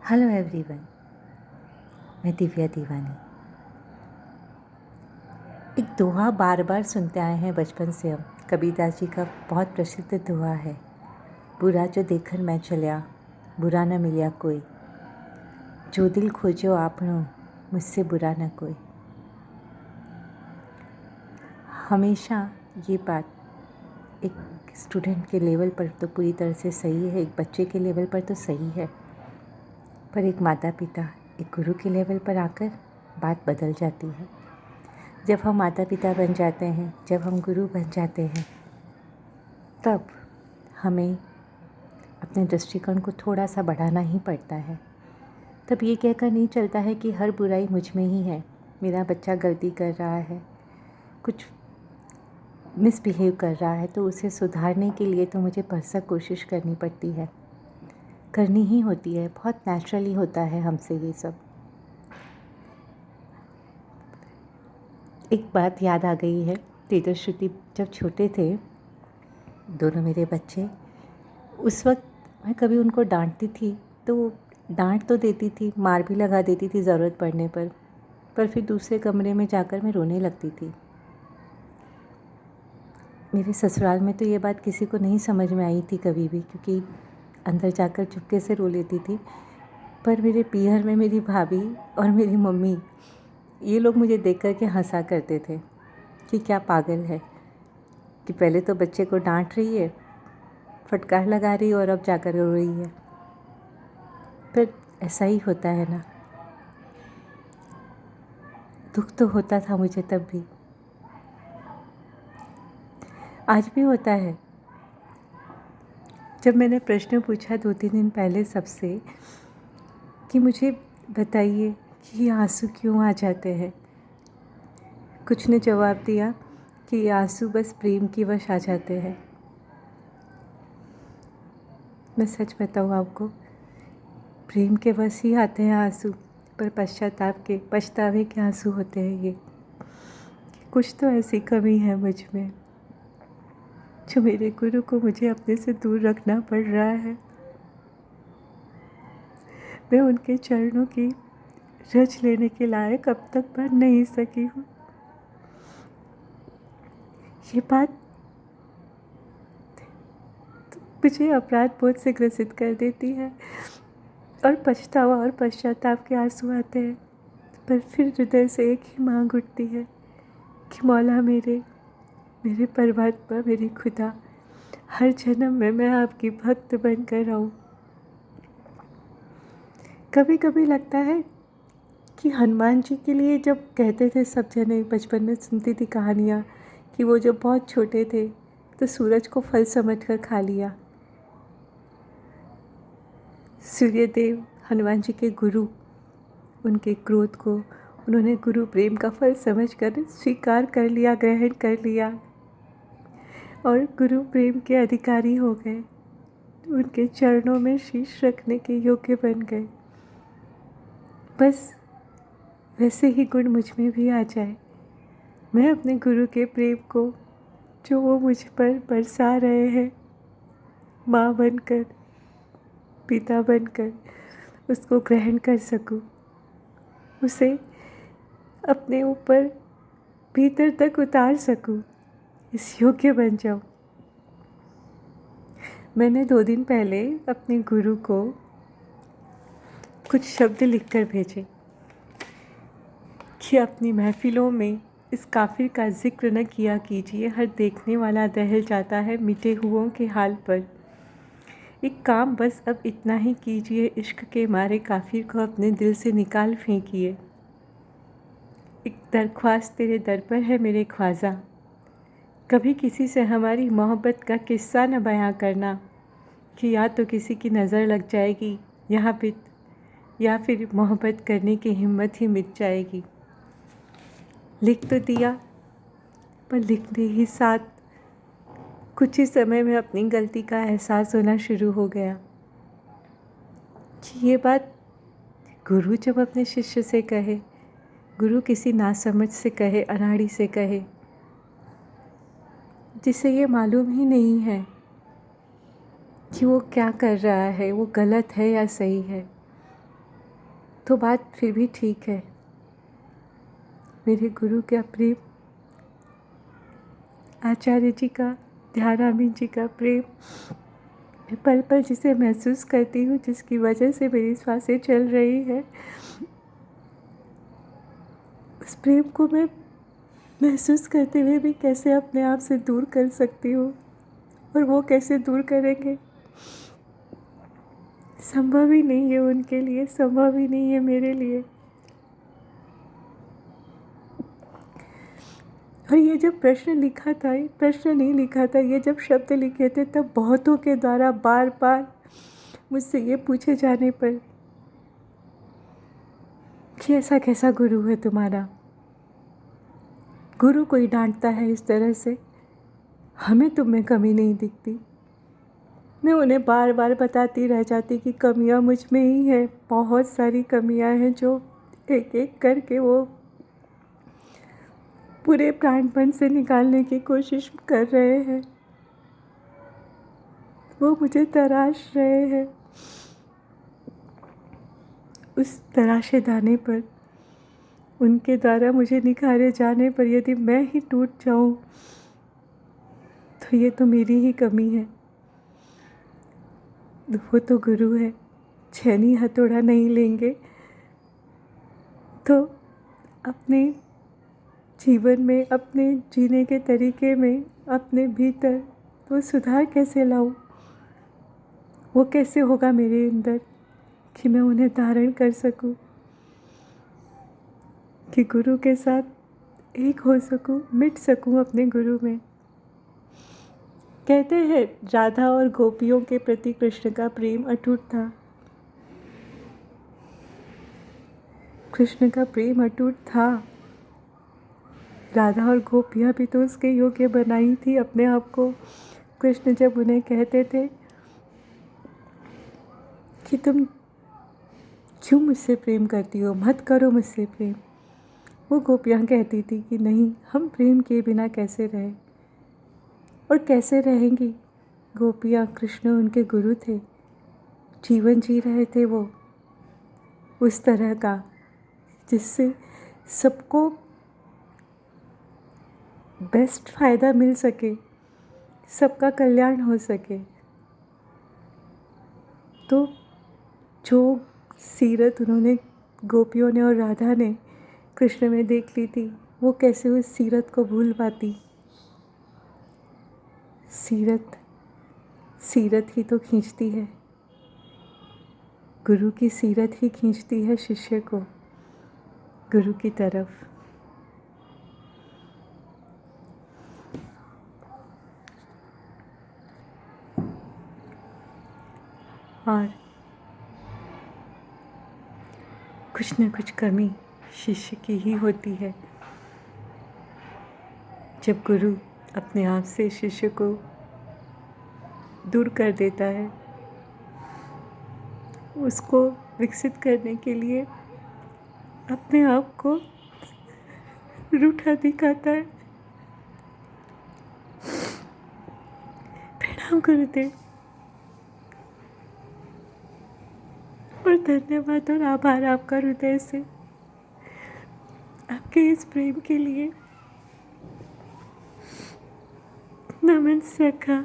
Hello everyone, मैं दिव्या दीवानी। एक दोहा बार बार सुनते आए हैं बचपन से हम। कबीरदास जी का बहुत प्रसिद्ध दोहा है, बुरा जो देखन मैं चलिया, बुरा न मिलिया कोई, जो दिल खोजो आपनो, मुझसे बुरा न कोई। हमेशा ये बात एक स्टूडेंट के लेवल पर तो पूरी तरह से सही है, एक बच्चे के लेवल पर तो सही है, पर एक माता पिता, एक गुरु के लेवल पर आकर बात बदल जाती है। जब हम माता पिता बन जाते हैं, जब हम गुरु बन जाते हैं, तब हमें अपने दृष्टिकोण को थोड़ा सा बढ़ाना ही पड़ता है। तब ये कहकर नहीं चलता है कि हर बुराई मुझ में ही है, मेरा बच्चा गलती कर रहा है, कुछ मिसबिहेव कर रहा है, तो उसे सुधारने के लिए तो मुझे भरसक कोशिश करनी पड़ती है, करनी ही होती है। बहुत नेचुरली होता है हमसे ये सब। एक बात याद आ गई है, तेजस श्रुति जब छोटे थे, दोनों मेरे बच्चे, उस वक्त मैं कभी उनको डांटती थी तो डांट तो देती थी, मार भी लगा देती थी ज़रूरत पड़ने पर फिर दूसरे कमरे में जाकर मैं रोने लगती थी। मेरे ससुराल में तो ये बात किसी को नहीं समझ में आई थी कभी भी, क्योंकि अंदर जाकर चुपके से रो लेती थी। पर मेरे पीहर में मेरी भाभी और मेरी मम्मी, ये लोग मुझे देख कर के हंसा करते थे कि क्या पागल है, कि पहले तो बच्चे को डांट रही है, फटकार लगा रही है, और अब जाकर रो रही है। पर ऐसा ही होता है ना, दुख तो होता था मुझे तब भी, आज भी होता है। जब मैंने प्रश्न पूछा 2-3 दिन पहले सबसे कि मुझे बताइए कि ये आंसू क्यों आ जाते हैं, कुछ ने जवाब दिया कि ये आंसू बस प्रेम की वश आ जाते हैं। मैं सच बताऊँ आपको, प्रेम के वश ही आते हैं आंसू, पर पछतावे के आंसू होते हैं ये। कुछ तो ऐसी कमी है मुझ में, जो मेरे गुरु को मुझे अपने से दूर रखना पड़ रहा है। मैं उनके चरणों की रज लेने के लायक अब तक बन नहीं सकी हूँ। ये बात तो मुझे अपराध बोध से ग्रसित कर देती है, और पछतावा और पश्चाताप के आंसू आते हैं। पर फिर हृदय से एक ही मांग उठती है कि मौला मेरे परमात्मा, मेरे खुदा, हर जन्म में मैं आपकी भक्त बनकर आऊँ। कभी कभी लगता है कि हनुमान जी के लिए, जब कहते थे सब जने, बचपन में सुनती थी कहानियाँ कि वो जब बहुत छोटे थे तो सूरज को फल समझकर खा लिया। सूर्यदेव हनुमान जी के गुरु, उनके क्रोध को उन्होंने गुरु प्रेम का फल समझकर स्वीकार कर लिया, ग्रहण कर लिया, और गुरु प्रेम के अधिकारी हो गए, उनके चरणों में शीश रखने के योग्य बन गए। बस वैसे ही गुण मुझ में भी आ जाए। मैं अपने गुरु के प्रेम को, जो वो मुझ पर बरसा रहे हैं, माँ बनकर, पिता बनकर, उसको ग्रहण कर सकूं, उसे अपने ऊपर भीतर तक उतार सकूं, इस योग्य बन जाऊं। मैंने 2 दिन पहले अपने गुरु को कुछ शब्द लिखकर भेजे कि अपनी महफिलों में इस काफिर का जिक्र न किया कीजिए, हर देखने वाला दहल जाता है मिटे हुओं के हाल पर। एक काम बस अब इतना ही कीजिए, इश्क के मारे काफिर को अपने दिल से निकाल फेंकिए। एक दरख्वास्त तेरे दर पर है मेरे ख्वाजा, कभी किसी से हमारी मोहब्बत का किस्सा न बयां करना, कि या तो किसी की नज़र लग जाएगी यहाँ पे, या फिर मोहब्बत करने की हिम्मत ही मिट जाएगी। लिख तो दिया, पर लिखने ही साथ कुछ ही समय में अपनी गलती का एहसास होना शुरू हो गया कि ये बात गुरु जब अपने शिष्य से कहे, गुरु किसी नासमझ से कहे, अनाड़ी से कहे, जिसे ये मालूम ही नहीं है कि वो क्या कर रहा है, वो गलत है या सही है, तो बात फिर भी ठीक है। मेरे गुरु का प्रेम, आचार्य जी का, ध्यानामी जी का प्रेम, मैं पल पल जिसे महसूस करती हूँ, जिसकी वजह से मेरी सांसें चल रही है, उस प्रेम को मैं महसूस करते हुए भी कैसे अपने आप से दूर कर सकती हूँ, और वो कैसे दूर करेंगे, संभव ही नहीं है उनके लिए, संभव ही नहीं है मेरे लिए। और ये जब प्रश्न लिखा था, ये प्रश्न नहीं लिखा था, ये जब शब्द लिखे थे, तब बहुतों के द्वारा बार बार मुझसे ये पूछे जाने पर कि ऐसा कैसा गुरु है तुम्हारा। गुरु कोई डांटता है इस तरह से, हमें तुम में कमी नहीं दिखती। मैं उन्हें बार बार बताती रह जाती कि कमियां मुझ में ही है, बहुत सारी कमियां हैं जो एक एक करके वो पूरे प्राणपण से निकालने की कोशिश कर रहे हैं। वो मुझे तराश रहे हैं। उस तराशे दाने पर, उनके द्वारा मुझे निखारे जाने पर यदि मैं ही टूट जाऊं, तो ये तो मेरी ही कमी है। वो तो गुरु है, छेनी हथौड़ा नहीं लेंगे तो अपने जीवन में, अपने जीने के तरीके में, अपने भीतर तो सुधार कैसे लाऊं? वो कैसे होगा मेरे अंदर कि मैं उन्हें धारण कर सकूं, कि गुरु के साथ एक हो सकूं, मिट सकूं अपने गुरु में। कहते हैं राधा और गोपियों के प्रति कृष्ण का प्रेम अटूट था। कृष्ण का प्रेम अटूट था। राधा और गोपियाँ भी तो उसके योग्य बनाई थी अपने आप को। कृष्ण जब उन्हें कहते थे कि तुम क्यों मुझसे प्रेम करती हो, मत करो मुझसे प्रेम, वो गोपियाँ कहती थी कि नहीं, हम प्रेम किए बिना कैसे रहें, और कैसे रहेंगी। गोपियाँ, कृष्ण उनके गुरु थे, जीवन जी रहे थे वो उस तरह का जिससे सबको बेस्ट फ़ायदा मिल सके, सबका कल्याण हो सके। तो जो सीरत उन्होंने, गोपियों ने और राधा ने कृष्ण में देख ली थी, वो कैसे उस सीरत को भूल पाती। सीरत सीरत ही तो खींचती है, गुरु की सीरत ही खींचती है शिष्य को गुरु की तरफ। और कुछ न कुछ कमी शिष्य की ही होती है। जब गुरु अपने आप से शिष्य को दूर कर देता है, उसको विकसित करने के लिए अपने आप को रूठा दिखाता है। प्रणाम गुरुदेव, और धन्यवाद और आभार आपका हृदय से, आपके इस प्रेम के लिए। नमन सखा।